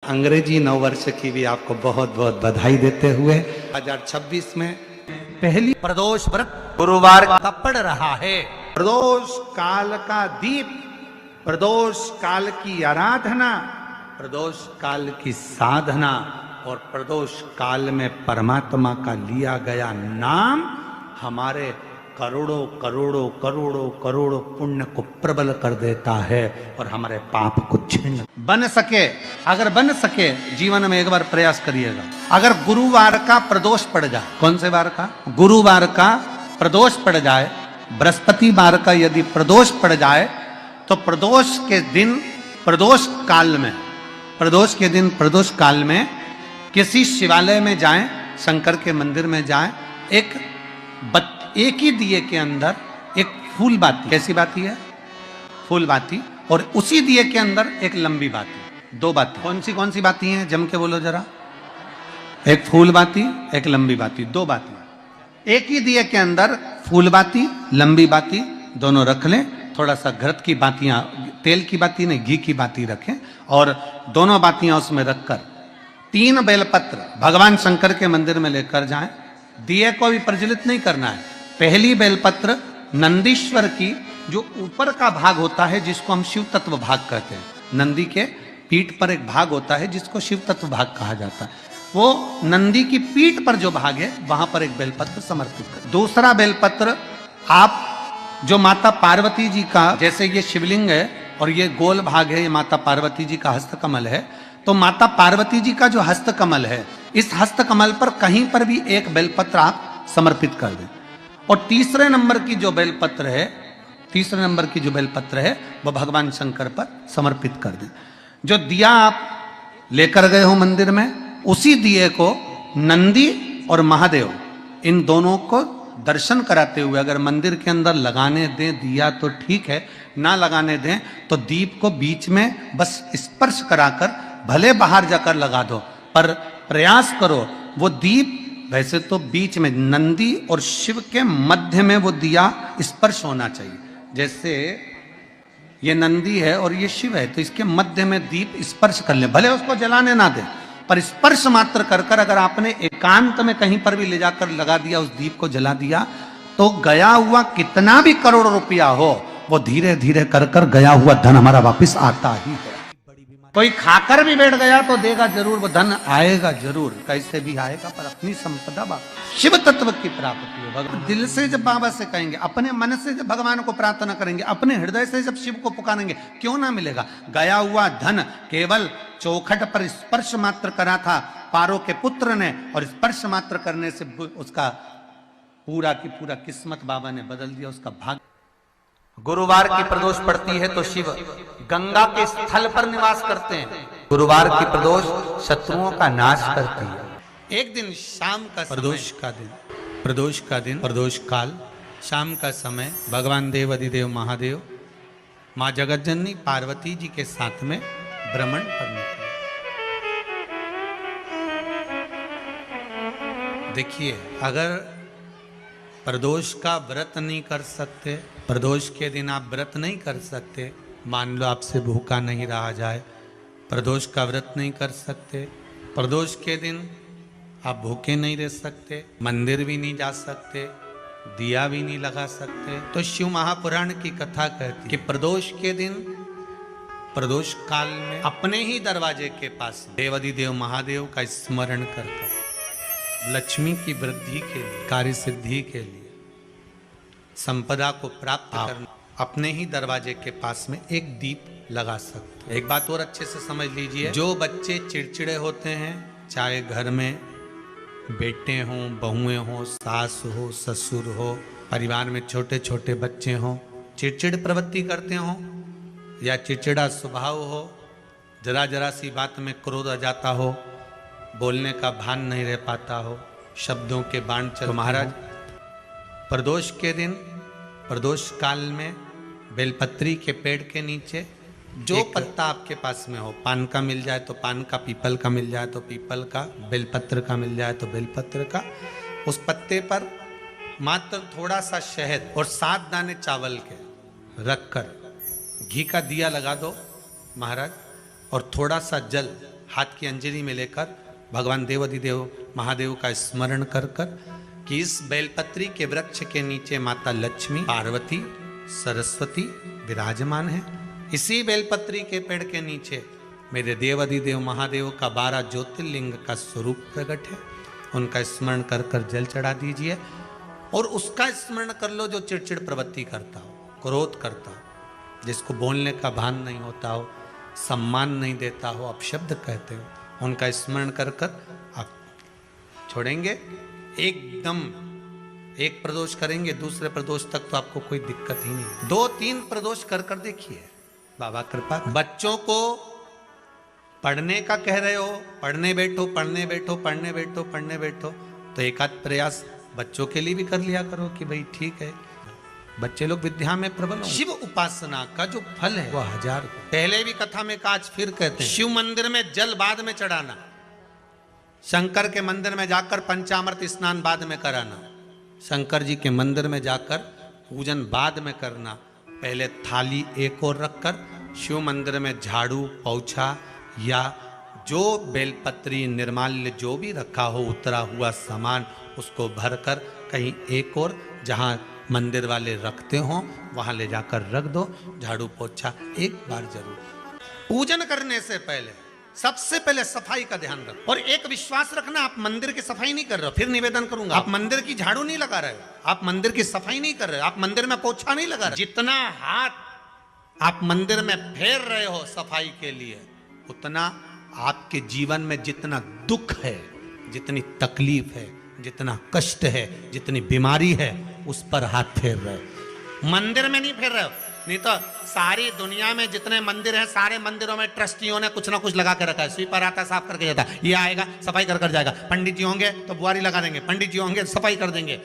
अंग्रेजी नववर्ष की भी आपको बहुत बहुत बधाई देते हुए 2026 में पहली प्रदोष व्रत गुरुवार का पड़ रहा है। प्रदोष काल का दीप, प्रदोष काल की आराधना, प्रदोष काल की साधना और प्रदोष काल में परमात्मा का लिया गया नाम हमारे करोड़ों करोड़ों करोड़ों करोड़ों पुण्य को प्रबल कर देता है और हमारे पाप को छिन्न बन सके। अगर बन सके जीवन में एक बार प्रयास करिएगा। अगर गुरुवार का प्रदोष पड़ जाए, कौन से वार का? गुरुवार का प्रदोष पड़ जाए, बृहस्पतिवार का यदि प्रदोष पड़ जाए तो प्रदोष के दिन प्रदोष काल में, प्रदोष के दिन प्रदोष काल में किसी शिवालय में जाएं, शंकर के मंदिर में जाएं, एक ही दिए के अंदर एक फूल बाती, कैसी बाती है? फूल बाती, और उसी दिए के अंदर एक लंबी बाती, दो बाती। कौन सी बाती हैं? जम के बोलो जरा। एक फूल बाती, एक लंबी बाती, दो बाती। एक ही दिए के अंदर फूल बाती, लंबी बाती दोनों रख लें। थोड़ा सा घृत की बातियां, तेल की बाती नहीं, घी की बाती रखें और दोनों बातियां उसमें रखकर 3 बेलपत्र भगवान शंकर के मंदिर में लेकर जाएं। दिए को भी प्रज्वलित नहीं करना है। पहली बेलपत्र नंदीश्वर की, जो ऊपर का भाग होता है जिसको हम शिव तत्व भाग कहते हैं, नंदी के पीठ पर एक भाग होता है जिसको शिव तत्व भाग कहा जाता है, वो नंदी की पीठ पर जो भाग है वहां पर एक बेलपत्र समर्पित कर। दूसरा बेलपत्र आप जो माता पार्वती जी का, जैसे ये शिवलिंग है और ये गोल भाग है, ये माता पार्वती जी का हस्तकमल है, तो माता पार्वती जी का जो हस्तकमल है, इस हस्तकमल पर कहीं पर भी एक बेलपत्र आप समर्पित कर दें। और तीसरे नंबर की जो बेलपत्र है वो भगवान शंकर पर समर्पित कर दें। जो दिया आप लेकर गए हो मंदिर में, उसी दिए को नंदी और महादेव इन दोनों को दर्शन कराते हुए अगर मंदिर के अंदर लगाने दें दिया तो ठीक है, ना लगाने दें तो दीप को बीच में बस स्पर्श कराकर भले बाहर जाकर लगा दो, पर प्रयास करो वो दीप, वैसे तो बीच में नंदी और शिव के मध्य में वो दिया स्पर्श होना चाहिए। जैसे ये नंदी है और ये शिव है, तो इसके मध्य में दीप स्पर्श कर ले, भले उसको जलाने ना दे, पर स्पर्श मात्र कर कर अगर आपने एकांत में कहीं पर भी ले जाकर लगा दिया, उस दीप को जला दिया, तो गया हुआ कितना भी करोड़ रुपया हो, वो धीरे धीरे कर कर गया हुआ धन हमारा वापस आता ही है। कोई खाकर भी बैठ गया तो देगा जरूर, वो धन आएगा जरूर, कैसे भी आएगा, पर अपनी संपदा शिव तत्व की प्राप्ति हो। भगवान दिल से जब बाबा से कहेंगे, अपने मन से जब भगवान को प्रार्थना करेंगे, अपने हृदय से जब शिव को पुकारेंगे, क्यों ना मिलेगा। गया हुआ धन केवल चौखट पर स्पर्श मात्र करा था पारो के पुत्र ने, और स्पर्श मात्र करने से उसका पूरा की पूरा किस्मत बाबा ने बदल दिया, उसका भाग्य। गुरुवार की प्रदोष पड़ती है तो शिव गंगा के स्थल पर निवास करते हैं। गुरुवार की प्रदोष शत्रुओं का नाश करती है। एक दिन शाम का प्रदोष का दिन प्रदोष काल, शाम का समय, भगवान देव अधिदेव महादेव माँ जगतजननी पार्वती जी के साथ में भ्रमण पर निकले। देखिए, अगर प्रदोष का व्रत नहीं कर सकते, प्रदोष के दिन आप व्रत नहीं कर सकते, मान लो आपसे भूखा नहीं रहा जाए, प्रदोष का व्रत नहीं कर सकते, प्रदोष के दिन आप भूखे नहीं रह सकते, मंदिर भी नहीं जा सकते, दिया भी नहीं लगा सकते, तो शिव महापुराण की कथा कहती कि प्रदोष के दिन, प्रदोष काल में अपने ही दरवाजे के पास देवाधिदेव महादेव का स्मरण कर लक्ष्मी की वृद्धि के लिए, कार्य सिद्धि के लिए, संपदा को प्राप्त करने, अपने ही दरवाजे के पास में एक दीप लगा सकते। एक बात और अच्छे से समझ लीजिए, जो बच्चे चिड़चिड़े होते हैं, चाहे घर में बेटे हों, बहुएं हों, सास हो, ससुर हो, परिवार में छोटे छोटे बच्चे हों, चिड़चिड़ प्रवृत्ति करते हों या चिड़चिड़ा स्वभाव हो, जरा जरा सी बात में क्रोध आ जाता हो, बोलने का भान नहीं रह पाता हो, शब्दों के बाण चल, तो महाराज प्रदोष के दिन, प्रदोष काल में बेलपत्री के पेड़ के नीचे जो पत्ता आपके पास में हो, पान का मिल जाए तो पान का, पीपल का मिल जाए तो पीपल का, बेलपत्र का मिल जाए तो बेलपत्र का, उस पत्ते पर मात्र थोड़ा सा शहद और 7 दाने चावल के रखकर घी का दिया लगा दो महाराज, और थोड़ा सा जल हाथ की अंजलि में लेकर भगवान देवाधिदेव महादेव का स्मरण कर कर कि इस बेलपत्री के वृक्ष के नीचे माता लक्ष्मी, पार्वती, सरस्वती विराजमान है। इसी बेलपत्री के पेड़ के नीचे मेरे देवाधिदेव महादेव का 12 ज्योतिर्लिंग का स्वरूप प्रकट है। उनका स्मरण कर कर जल चढ़ा दीजिए और उसका स्मरण कर लो जो चिड़चिड़ प्रवृत्ति करता हो, क्रोध करता हो, जिसको बोलने का भान नहीं होता हो, सम्मान नहीं देता हो, अपशब्द कहते हो, उनका स्मरण कर कर आप छोड़ेंगे। एकदम एक प्रदोष करेंगे, दूसरे प्रदोष तक तो आपको कोई दिक्कत ही नहीं। 2-3 प्रदोष कर कर देखिए, बाबा कृपा। बच्चों को पढ़ने का कह रहे हो, पढ़ने बैठो, पढ़ने बैठो, पढ़ने बैठो, पढ़ने बैठो, तो एक आध प्रयास बच्चों के लिए भी कर लिया करो कि भाई ठीक है, बच्चे लोग विद्या में प्रबल हो। शिव उपासना का जो फल है वो 1000। पहले भी कथा में आज फिर कहते हैं, शिव मंदिर में जल बाद में चढ़ाना, शंकर के मंदिर में जाकर पंचामृत स्नान बाद में कराना, शंकर जी के मंदिर में जाकर पूजन बाद में करना, पहले थाली एक और रखकर शिव मंदिर में झाड़ू, पोछा या जो बेलपत्री, निर्माल्य जो भी रखा हो, उतरा हुआ सामान, उसको भरकर कहीं एक और जहां मंदिर वाले रखते हो वहां ले जाकर रख दो। झाड़ू पोछा एक बार जरूर। पूजन करने से पहले सबसे पहले सफाई का ध्यान रखो और एक विश्वास रखना, आप मंदिर की सफाई नहीं कर रहे हो। फिर निवेदन करूंगा, आप मंदिर की झाड़ू नहीं लगा रहे हो, आप मंदिर की सफाई नहीं कर रहे हो, आप मंदिर में पोछा नहीं लगा रहे। जितना हाथ आप मंदिर में फेर रहे हो सफाई के लिए, उतना आपके जीवन में जितना दुख है, जितनी तकलीफ है, जितना कष्ट है, जितनी बीमारी है, उस पर हाथ फेर रहे हो। मंदिर में नहीं फेर रहे हो। नहीं तो सारी दुनिया में जितने मंदिर हैं, सारे मंदिरों में ट्रस्टियों ने कुछ ना कुछ लगा के रखा है। स्वीपर आता है, साफ करके जाता है, ये आएगा सफाई कर कर जाएगा। पंडित जी होंगे तो बुआरी लगा देंगे, पंडित जी होंगे सफाई कर देंगे।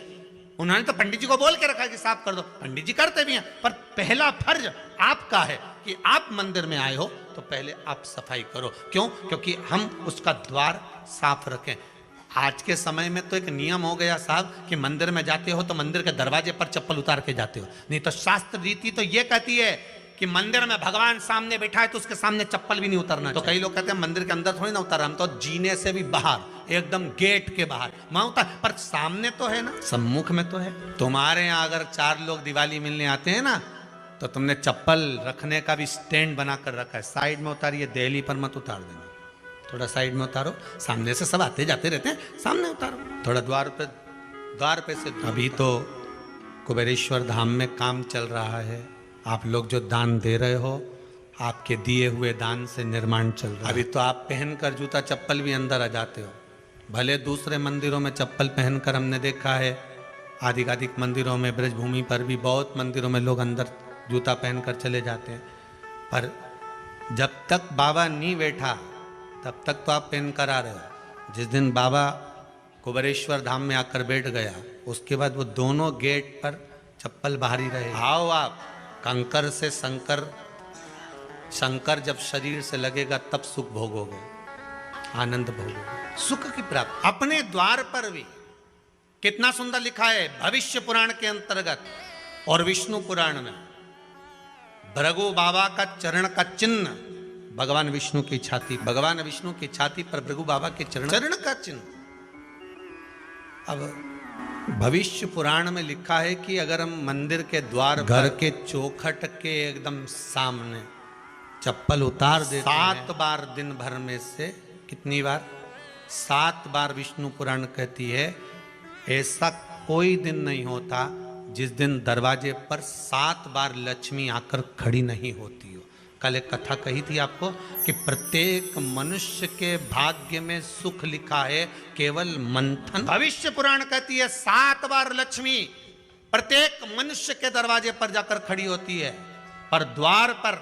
उन्होंने तो पंडित जी को बोल के रखा है कि साफ कर दो, पंडित जी करते भी हैं, पर पहला फर्ज आपका है कि आप मंदिर में आए हो तो पहले आप सफाई करो। क्यों? क्योंकि हम उसका द्वार साफ रखें। आज के समय में तो एक नियम हो गया साहब कि मंदिर में जाते हो तो मंदिर के दरवाजे पर चप्पल उतार के जाते हो, नहीं तो शास्त्र रीति तो ये कहती है कि मंदिर में भगवान सामने बैठा है तो उसके सामने चप्पल भी नहीं उतरना। तो कई लोग कहते हैं मंदिर के अंदर थोड़ी ना उतार, हम तो जीने से भी बाहर, एकदम गेट के बाहर वहां उतार, पर सामने तो है ना, सम्मुख में तो है। तुम्हारे यहाँ अगर 4 लोग दिवाली मिलने आते हैं ना, तो तुमने चप्पल रखने का भी स्टैंड बनाकर रखा है, साइड में उतारिए, दहली पर मत उतार देना, थोड़ा साइड में उतारो। सामने से सब आते जाते रहते हैं, सामने उतारो, थोड़ा द्वार पे से। अभी तो कुबेरेश्वर धाम में काम चल रहा है, आप लोग जो दान दे रहे हो, आपके दिए हुए दान से निर्माण चल रहा है। अभी तो आप पहनकर जूता चप्पल भी अंदर आ जाते हो, भले दूसरे मंदिरों में चप्पल पहनकर हमने देखा है, आधिकाधिक मंदिरों में, ब्रजभूमि पर भी बहुत मंदिरों में लोग अंदर जूता पहनकर चले जाते हैं, पर जब तक बाबा नहीं बैठा तब तक तो आप पहन कर आ रहे हो। जिस दिन बाबा कुबेरेश्वर धाम में आकर बैठ गया, उसके बाद वो दोनों गेट पर चप्पल बाहर ही रहे। आओ आप कंकर से शंकर जब शरीर से लगेगा तब सुख भोगोगे, आनंद भोगोगे, सुख की प्राप्ति। अपने द्वार पर भी कितना सुंदर लिखा है भविष्य पुराण के अंतर्गत और विष्णु पुराण में, भृगु बाबा का चरण का चिन्ह भगवान विष्णु की छाती, भगवान विष्णु की छाती पर भृगु बाबा के चरण का चिन्ह। अब भविष्य पुराण में लिखा है कि अगर हम मंदिर के द्वार, घर के चौखट के एकदम सामने चप्पल उतार देते 7 बार दिन भर में से, कितनी बार? 7 बार विष्णु पुराण कहती है ऐसा कोई दिन नहीं होता जिस दिन दरवाजे पर 7 बार लक्ष्मी आकर खड़ी नहीं होती हो। कल एक कथा कही थी आपको कि प्रत्येक मनुष्य के भाग्य में सुख लिखा है केवल मंथन। भविष्य पुराण कहती है 7 बार लक्ष्मी प्रत्येक मनुष्य के दरवाजे पर जाकर खड़ी होती है, पर द्वार पर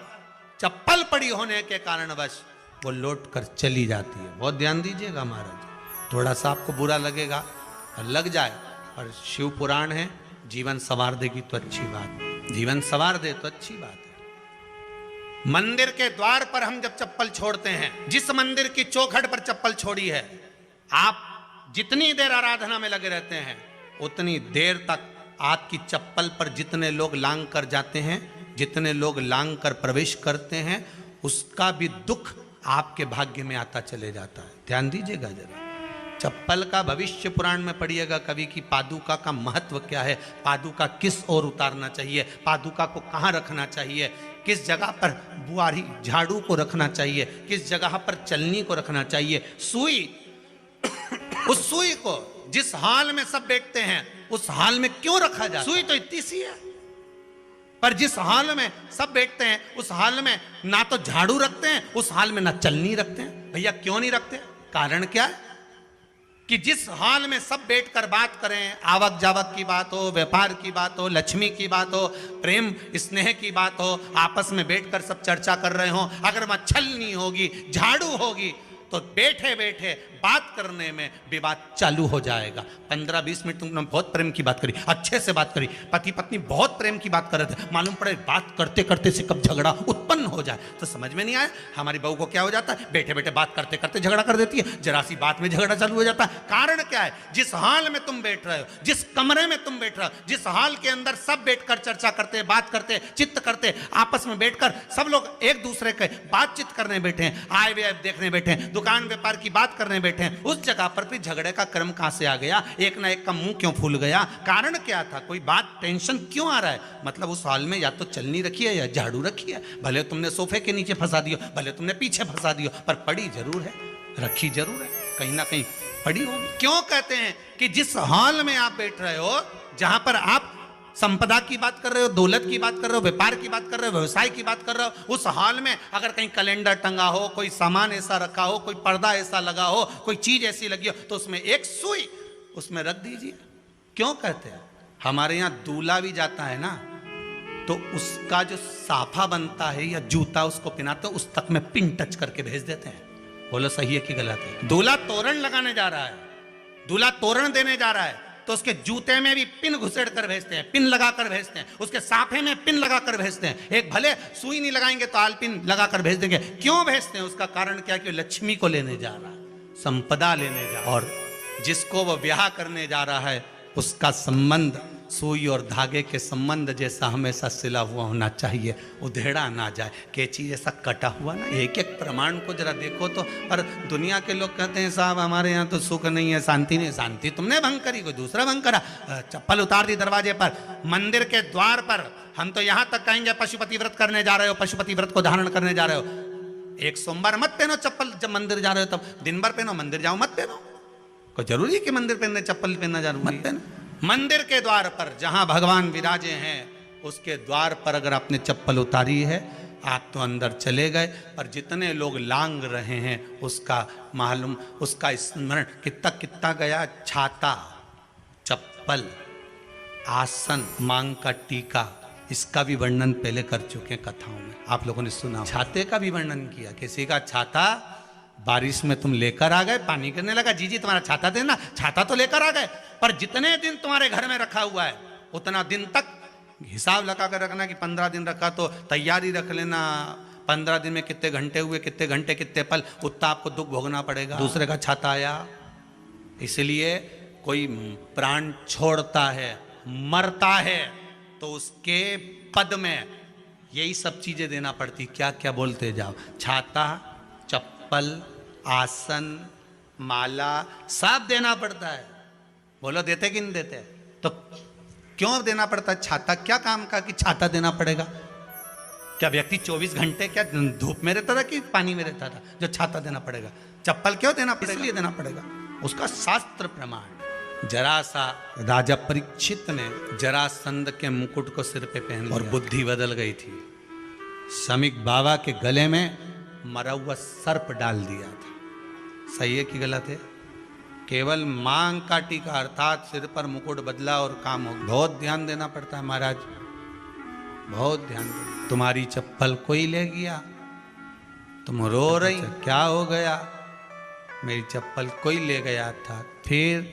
चप्पल पड़ी होने के कारणवश वो लौट कर चली जाती है। बहुत ध्यान दीजिएगा महाराज, थोड़ा सा आपको बुरा लगेगा, लग जाए, पर शिव पुराण है, जीवन संवार देगी तो अच्छी बात, जीवन संवार दे तो अच्छी बात है। मंदिर के द्वार पर हम जब चप्पल छोड़ते हैं, जिस मंदिर की चौखट पर चप्पल छोड़ी है, आप जितनी देर आराधना में लगे रहते हैं उतनी देर तक आपकी चप्पल पर जितने लोग लांग कर जाते हैं, जितने लोग लांग कर प्रवेश करते हैं, उसका भी दुख आपके भाग्य में आता चले जाता है। ध्यान दीजिएगा जरा। चप्पल का भविष्य पुराण में पढ़िएगा कवि की पादुका का महत्व क्या है, पादुका किस ओर उतारना चाहिए, पादुका को कहाँ रखना चाहिए, किस जगह पर बुआरी झाड़ू को रखना चाहिए, किस जगह पर चलनी को रखना चाहिए, सुई उस सुई को जिस हाल में सब बैठते हैं उस हाल में क्यों रखा जाता है? सुई तो इतनी सी है, पर जिस हाल में सब बैठते हैं उस हाल में ना तो झाड़ू रखते हैं, उस हाल में ना चलनी रखते हैं। भैया क्यों नहीं रखते? कारण क्या है कि जिस हाल में सब बैठकर बात करें, आवक जावक की बात हो, व्यापार की बात हो, लक्ष्मी की बात हो, प्रेम स्नेह की बात हो, आपस में बैठकर सब चर्चा कर रहे हो, अगर वहां छलनी होगी, झाड़ू होगी तो बैठे बैठे बात करने में विवाद चालू हो जाएगा। 15-20 मिनट तुमने बहुत प्रेम की बात करी, अच्छे से बात करी, पति पत्नी बहुत प्रेम की बात कर रहे थे, मालूम पड़े बात करते करते से कब झगड़ा उत्पन्न हो जाए तो समझ में नहीं आया। हमारी बहू को क्या हो जाता है, बैठे बैठे बात करते करते झगड़ा कर देती है, जरा सी बात में झगड़ा चालू हो जाता है। कारण क्या है? जिस हाल में तुम बैठ रहे हो, जिस कमरे में तुम बैठ रहे हो, जिस हाल के अंदर सब बैठकर चर्चा करते, बात करते, चित्त करते, आपस में बैठकर सब लोग एक दूसरे के बातचीत करने बैठे हैं, आय व्यय देखने बैठे हैं, दुकान व्यापार की बात करने बैठे हैं, उस जगह पर भी झगड़े का क्रम कहां से आ गया? एक ना एक का मुंह क्यों फूल गया? कारण क्या था? कोई बात टेंशन क्यों आ रहा है? मतलब उस हाल में या तो चलनी रखी है या झाड़ू रखी है, भले तुमने सोफे के नीचे फंसा दियो, भले तुमने पीछे फंसा दियो, पर पड़ी जरूर है, रखी जरूर है, कहीं ना कहीं पड़ी होगी। क्यों कहते हैं कि जिस हाल में आप बैठ रहे हो, जहां पर आप संपदा की बात कर रहे हो, दौलत की बात कर रहे हो, व्यापार की बात कर रहे हो, व्यवसाय की बात कर रहे हो, उस हाल में अगर कहीं कैलेंडर टंगा हो, कोई सामान ऐसा रखा हो, कोई पर्दा ऐसा लगा हो, कोई चीज ऐसी लगी हो, तो उसमें एक सुई उसमें रख दीजिए। क्यों कहते हैं? हमारे यहाँ दूल्हा भी जाता है ना, तो उसका जो साफा बनता है या जूता उसको पहनाते हैं, उस तक में पिन टच करके भेज देते हैं। बोलो सही है कि गलत है? दूल्हा तोरण लगाने जा रहा है, दूल्हा तोरण देने जा रहा है, तो उसके जूते में भी पिन घुसेड़ कर भेजते हैं, पिन लगा कर भेजते हैं, उसके साफे में पिन लगा कर भेजते हैं। एक भले सुई नहीं लगाएंगे तो आल पिन लगा कर भेज देंगे। क्यों भेजते हैं? उसका कारण क्या? कि लक्ष्मी को लेने जा रहा है, संपदा लेने जा रहा है, और जिसको वो ब्याह करने जा रहा है उसका संबंध सुई और धागे के संबंध जैसा हमेशा सिला हुआ होना चाहिए, उधेड़ा ना जाए, कैची जैसा कटा हुआ ना। एक एक प्रमाण को जरा देखो तो। पर दुनिया के लोग कहते हैं साहब हमारे यहाँ तो सुख नहीं है, शांति नहीं। शांति तुमने भंग करी, कोई दूसरा भंग करा। चप्पल उतार दी दरवाजे पर, मंदिर के द्वार पर। हम तो यहाँ तक कहेंगे पशुपति व्रत करने जा रहे हो, पशुपति व्रत को धारण करने जा रहे हो, एक सोमवार मत पहनो चप्पल। जब मंदिर जा रहे हो तब दिन भर पहनो, मंदिर जाओ मत पहनो। कोई जरूरी है कि मंदिर पहनने चप्पल पहनना जरूरी? मत पहनो। मंदिर के द्वार पर जहां भगवान विराजे हैं उसके द्वार पर अगर आपने चप्पल उतारी है, आप तो अंदर चले गए। पर जितने लोग लांग रहे हैं उसका मालूम, उसका स्मरण कितना कितना गया। छाता, चप्पल, आसन, मांग का टीका, इसका भी वर्णन पहले कर चुके हैं कथाओं में, आप लोगों ने सुना। छाते का भी वर्णन किया। किसी का छाता बारिश में तुम लेकर आ गए, पानी गिरने लगा, जी जी तुम्हारा छाता देना, छाता तो लेकर आ गए, पर जितने दिन तुम्हारे घर में रखा हुआ है उतना दिन तक हिसाब लगा कर रखना कि 15 दिन रखा तो तैयारी रख लेना। 15 दिन में कितने घंटे हुए, कितने घंटे कितने पल, उतना आपको दुख भोगना पड़ेगा। दूसरे का छाता आया, इसलिए कोई प्राण छोड़ता है, मरता है, तो उसके पद में यही सब चीजें देना पड़ती। क्या क्या बोलते जाओ, छाता, चप्पल, आसन, माला, सब देना पड़ता है। बोलो देते कि नहीं देते? तो क्यों देना पड़ता है? छाता क्या काम का कि छाता देना पड़ेगा? क्या व्यक्ति 24 घंटे क्या धूप में रहता था कि पानी में रहता था जो छाता देना पड़ेगा? चप्पल क्यों देना पड़ेगा? इसलिए देना पड़ेगा, उसका शास्त्र प्रमाण। जरासा राजा परीक्षित ने जरासंध के मुकुट को सिर पे पहन लिया और बुद्धि बदल गई थी। समीक बाबा के गले में मरा हुआ सर्प डाल दिया था। सही है कि गलत है? केवल मांग का टीका अर्थात सिर पर मुकुट बदला और काम हो। बहुत ध्यान देना पड़ता है महाराज, बहुत ध्यान देना। तुम्हारी चप्पल कोई ले गया, तुम रो रही, क्या हो गया? मेरी चप्पल कोई ले गया था, फिर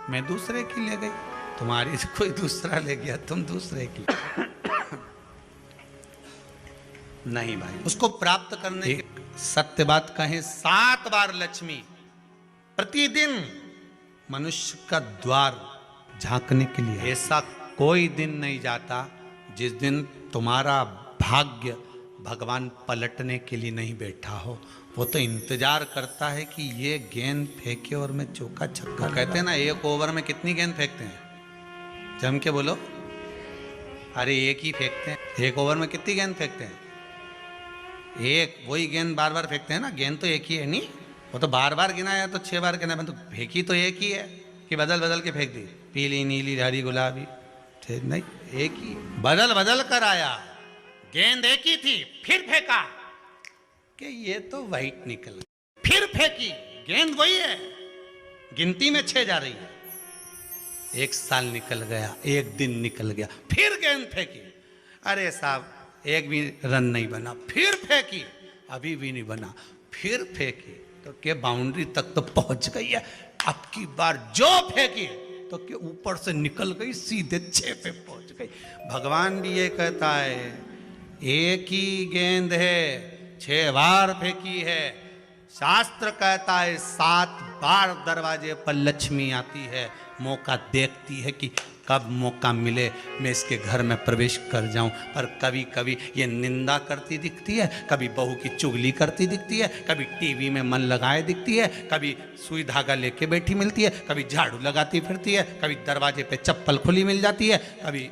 मैं दूसरे की ले गई। तुम्हारी कोई दूसरा ले गया, तुम दूसरे की। नहीं भाई, उसको प्राप्त करने की सत्य बात कहें, 7 बार लक्ष्मी प्रतिदिन मनुष्य का द्वार झांकने के लिए। ऐसा कोई दिन नहीं जाता जिस दिन तुम्हारा भाग्य भगवान पलटने के लिए नहीं बैठा हो। वो तो इंतजार करता है कि ये गेंद फेंके और मैं चौका छक्का। कहते हैं ना, एक ओवर में कितनी गेंद फेंकते हैं? जम के बोलो। अरे एक ही फेंकते हैं। एक ओवर में कितनी गेंद फेंकते हैं? एक। वही गेंद बार बार फेंकते हैं ना। गेंद तो एक ही है नहीं, वो तो बार बार गिनाया तो 6 बार गिना, तो फेंकी तो एक ही है कि बदल बदल के फेंक दी, पीली नीली हरी गुलाबी। नहीं, एक ही। बदल बदल कर आया, गेंद एक ही थी, फिर फेंका कि ये तो वाइट निकल गई, फिर फेंकी, गेंद वही है, गिनती में 6 जा रही है। 1 साल निकल गया, 1 दिन निकल गया, फिर गेंद फेंकी। अरे साहब, एक भी रन नहीं बना, फिर फेंकी, अभी भी नहीं बना, फिर फेंकी तो के बाउंड्री तक तो पहुंच गई है। अब की बार जो फेंकी तो के ऊपर से निकल गई, सीधे 6 पे पहुंच गई। भगवान भी ये कहता है, एक ही गेंद है, 6 बार फेंकी है। शास्त्र कहता है 7 बार दरवाजे पर लक्ष्मी आती है, मौका देखती है कि कब मौका मिले मैं इसके घर में प्रवेश कर जाऊं। पर कभी कभी ये निंदा करती दिखती है, कभी बहू की चुगली करती दिखती है, कभी टीवी में मन लगाए दिखती है, कभी सुई धागा लेके बैठी मिलती है, कभी झाड़ू लगाती फिरती है, कभी दरवाजे पे चप्पल खुली मिल जाती है, कभी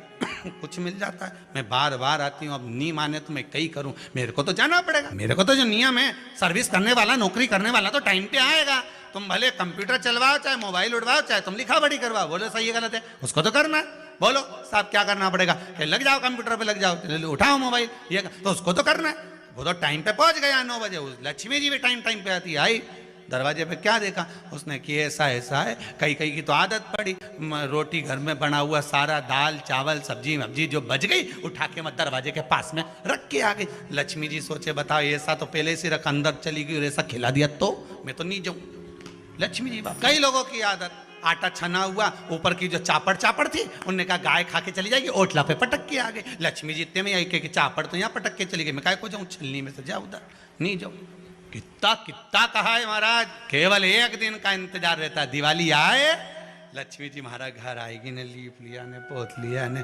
कुछ मिल जाता है। मैं बार बार आती हूँ, अब नहीं माने तो मैं कई करूँ, मेरे को तो जाना पड़ेगा। मेरे को तो जो नियम है, सर्विस करने वाला, नौकरी करने वाला तो टाइम पे आएगा। तुम भले कंप्यूटर चलवाओ, चाहे मोबाइल उड़वाओ, चाहे तुम लिखा पढ़ी करवाओ, बोलो सही है गलत है, उसको तो करना है। बोलो साहब क्या करना पड़ेगा? लग जाओ कंप्यूटर पे, लग जाओ, उठाओ मोबाइल, ये तो उसको तो करना है। वो तो टाइम पे पहुंच गया 9 बजे। लक्ष्मी जी भी टाइम पे आती है। आई दरवाजे पे क्या देखा उसने कि ऐसा ऐसा है। कई कई की तो आदत पड़ी, रोटी घर में बना हुआ सारा, दाल चावल सब्जी वब्जी जो बच गई, उठा के मैं दरवाजे के पास में रख के आ गई। लक्ष्मी जी सोचे बताओ, ऐसा तो पहले से रख, अंदर चली गई और ऐसा खिला दिया तो मैं तो नहीं जाऊं। लक्ष्मी जी बाप। कई लोगों की आदत, आटा छना हुआ, ऊपर की जो चापड़ थी, उनने कहा गाय खा के चली जाएगी, ओटला पे पटक के आ गई। लक्ष्मी जी इतने में आई कि चापड़ तो यहाँ पटक के चली गई, मैं काय को जाऊं, छलनी में से जा उधर, नहीं जाऊं। कितना कितना कहा है महाराज, केवल 1 दिन का इंतजार रहता है, दिवाली आए लक्ष्मी जी हमारा घर आएगी ने, लीप लिया ने, पोत लिया ने,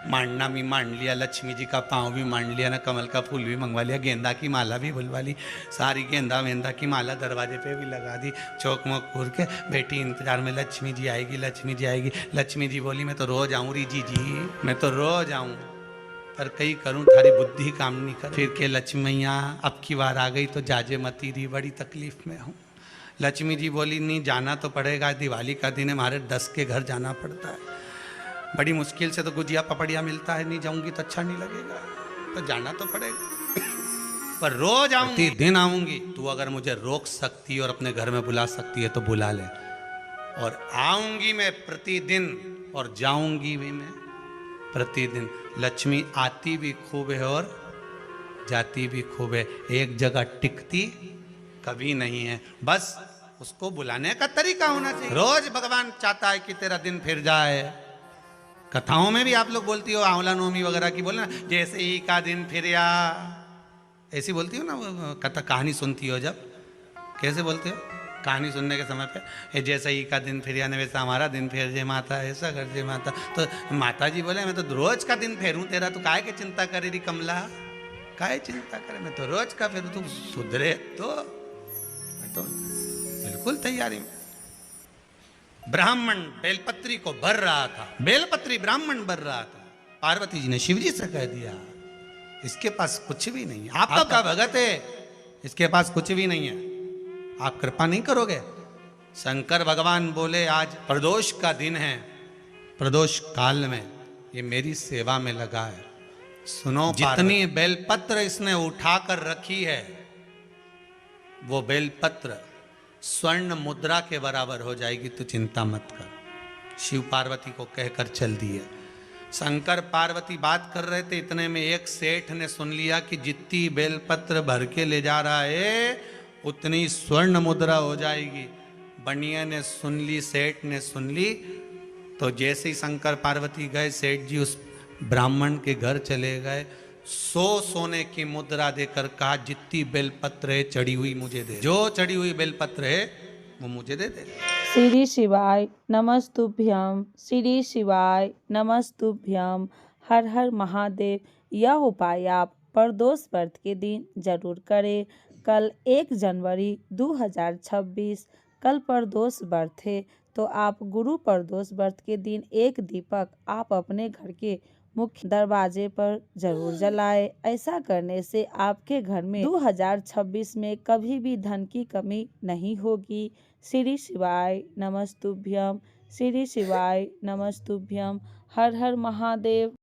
मांडना भी मांड लिया, लक्ष्मी जी का पाँव भी मांड लिया ना, कमल का फूल भी मंगवा लिया, गेंदा की माला भी बुलवा ली, सारी गेंदा वेंदा की माला दरवाजे पे भी लगा दी, चौक मोक घूर के बैठी इंतजार में, लक्ष्मी जी आएगी, लक्ष्मी जी आएगी। लक्ष्मी जी बोली मैं तो रोज आऊँ री जी, मैं तो रोज आऊँ, पर कई करूँ थारी बुद्धि काम नहीं कर। फिर के लक्ष्मी मैया अब की बार आ गई तो जाजे मती री, बड़ी तकलीफ में हूँ। लक्ष्मी जी बोली नहीं जाना तो पड़ेगा, दिवाली का दिन है, हमारे 10 के घर जाना पड़ता है, बड़ी मुश्किल से तो गुजिया पपड़िया मिलता है, नहीं जाऊंगी तो अच्छा नहीं लगेगा, तो जाना तो पड़ेगा। पर रोज आऊंगी, दिन आऊंगी, तू अगर मुझे रोक सकती है और अपने घर में बुला सकती है तो बुला ले। और आऊंगी मैं प्रतिदिन और जाऊंगी भी मैं प्रतिदिन। लक्ष्मी आती भी खूब है और जाती भी खूब है, एक जगह टिकती कभी नहीं है। बस उसको बुलाने का तरीका होना चाहिए। रोज भगवान चाहता है कि तेरा दिन फिर जाए। कथाओं में भी आप लोग बोलती हो, आंवला नवमी वगैरह की बोलना, जैसे ही का दिन फिर या, ऐसी बोलती हो ना कथा, कहानी सुनती हो जब, कैसे बोलते हो कहानी सुनने के समय पे, जैसे ही का दिन फिर यानी वैसा हमारा दिन फेर जे माता, ऐसा कर जे माता। तो माता जी बोले मैं तो रोज का दिन फेरूं तेरा, तो काहे के चिंता करे री कमला, काहे चिंता करे, मैं तो रोज का फेरू, तू सुधरे तो मैं तो बिल्कुल तैयारी में। ब्राह्मण बेलपत्री को भर रहा था, बेलपत्री ब्राह्मण भर रहा था, पार्वती जी ने शिव जी से कह दिया इसके पास कुछ भी नहीं है, आपका भगत है, इसके पास कुछ भी नहीं है, आप कृपा नहीं करोगे। शंकर भगवान बोले आज प्रदोष का दिन है, प्रदोष काल में ये मेरी सेवा में लगा है, सुनो जितनी बेलपत्र इसने उठाकर रखी है वो बेलपत्र स्वर्ण मुद्रा के बराबर हो जाएगी, तो चिंता मत कर। शिव पार्वती को कहकर चल दिए। शंकर पार्वती बात कर रहे थे, इतने में एक सेठ ने सुन लिया कि जितनी बेलपत्र भर के ले जा रहा है उतनी स्वर्ण मुद्रा हो जाएगी। बनिया ने सुन ली, सेठ ने सुन ली, तो जैसे ही शंकर पार्वती गए, सेठ जी उस ब्राह्मण के घर चले गए, 100 सोने की मुद्रा देकर कहा जितनी बेलपत्र है चढ़ी हुई मुझे दे, जो चढ़ी हुई बेलपत्र है वो मुझे दे दे। श्री शिवाय नमस्तुभ्यम, श्री शिवाय नमस्तुभ्यम, हर हर महादेव। यह उपाय आप प्रदोष व्रत के दिन जरूर करें। कल 1 जनवरी 2026 कल प्रदोष व्रत है, तो आप गुरु प्रदोष व्रत के दिन एक दीपक आप अपने घर के मुख्य दरवाजे पर जरूर जलाएं। ऐसा करने से आपके घर में 2026 में कभी भी धन की कमी नहीं होगी। श्री शिवाय नमस्तुभ्यम, श्री शिवाय नमस्तुभ्यम। हर हर महादेव।